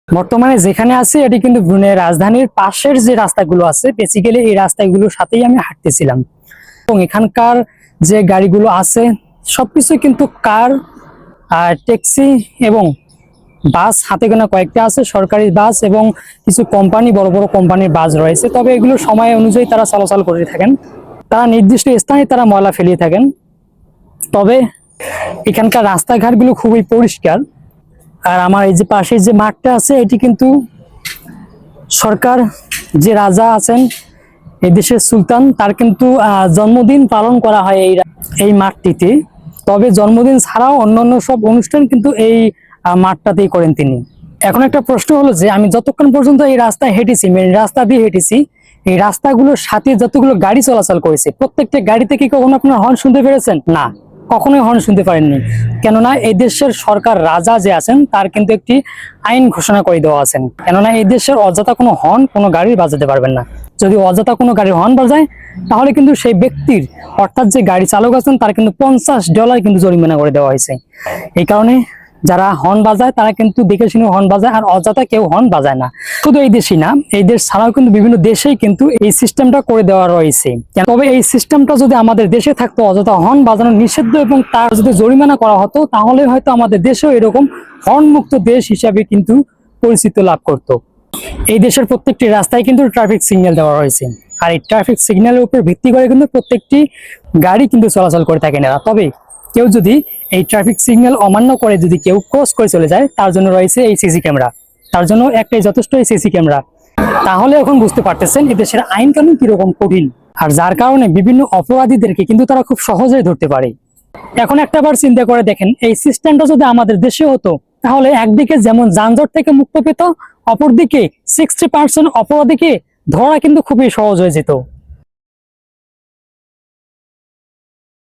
বর্তমানে যেখানে আছে এটি কিন্তু ব্রুনেই রাজধানীর পাশের যে রাস্তাগুলো আছে, বেসিক্যালি এই রাস্তাগুলোর সাথেই আমি হাঁটতেছিলাম এবং এখানকার যে গাড়িগুলো আছে সবকিছু কিন্তু কার আর ট্যাক্সি এবং বাস, হাতে গোনা কয়েকটা আছে সরকারি বাস এবং কিছু কোম্পানি, বড় বড় কোম্পানির বাস রয়েছে। তবে এগুলো সময় অনুযায়ী তারা চলাচল করে থাকেন, তারা নির্দিষ্ট স্থানে তারা ময়লা ফেলিয়ে থাকেন। তবে এখানকার রাস্তাঘাটগুলো খুবই পরিষ্কার। আর আমার এই যে পাশের যে মাঠটা আছে এটি কিন্তু সরকার, যে রাজা আছেন এই দেশের সুলতান, তার কিন্তু জন্মদিন পালন করা হয় এই মাঠটিতে। তবে জন্মদিন ছাড়াও অন্যান্য সব অনুষ্ঠান কিন্তু এই মাঠটাতেই করেন তিনি। এখন একটা প্রশ্ন হলো যে আমি যতক্ষণ পর্যন্ত এই রাস্তায় হেঁটেছি, মেন রাস্তা দিয়ে হেঁটেছি, এই রাস্তাগুলোর সাথে যতগুলো গাড়ি চলাচল করেছে প্রত্যেকটা গাড়িতে কি কখনো আপনার হর্ন শুনতে পেরেছেন? না, কখনোই হর্ন শুনতে পারেননি। কেননা এই দেশের সরকার, রাজা যে আছেন তার কিন্তু একটি আইন ঘোষণা করে দেওয়া আছেন। কেননা এই দেশের অযথা কোনো হর্ন কোনো গাড়ি বাজাতে পারবেন না। যদি অযথা কোনো গাড়ির হর্ন বাজায় তাহলে কিন্তু সেই ব্যক্তির, অর্থাৎ যে গাড়ি চালক আছেন তার কিন্তু $50 কিন্তু জরিমানা করে দেওয়া হয়েছে। এই কারণে যারা হর্ন বাজায় তারা কিন্তু দেখে শুনে হর্ন বাজায়, আর অযথা কেউ হর্ন বাজায় না। শুধু এই দেশই না, এই দেশ ছাড়াও কিন্তু বিভিন্ন দেশেই কিন্তু এই সিস্টেমটা করে দেওয়া রয়েছে। তবে এই সিস্টেমটা যদি আমাদের দেশে থাকতো, অযথা হর্ন বাজানো নিষিদ্ধ এবং তার যদি জরিমানা করা হতো, তাহলে হয়তো আমাদের দেশেও এরকম হর্ন মুক্ত দেশ হিসাবে কিন্তু পরিচিতি লাভ করতো। এই দেশের প্রত্যেকটি রাস্তায় কিন্তু ট্রাফিক সিগন্যাল দেওয়া রয়েছে, আর এই ট্রাফিক সিগন্যালের উপর ভিত্তি করে কিন্তু প্রত্যেকটি গাড়ি কিন্তু চলাচল করে থাকে না। তবে কেউ যদি এই ট্রাফিক সিগন্যাল অমান্য করে যদি কেউ ক্রস করে চলে যায়, তার জন্য রয়েছে এই সিসি ক্যামেরা। তার জন্য একটাই যথেষ্ট, এই সিসি ক্যামেরা। তাহলে এখন বুঝতে পারতেছেন এই দেশের আইন কানুন কিরকম কঠিন, আর যার কারণে বিভিন্ন অপরাধীদেরকে কিন্তু তারা খুব সহজেই ধরতে পারে। এখন একটা বার চিন্তা করে দেখেন, এই সিস্টেমটা যদি আমাদের দেশে হতো তাহলে একদিকে যেমন যানজট থেকে মুক্ত পেত, অপরদিকে 60% অপরাধীকে ধরা কিন্তু খুবই সহজ হয়ে যেত।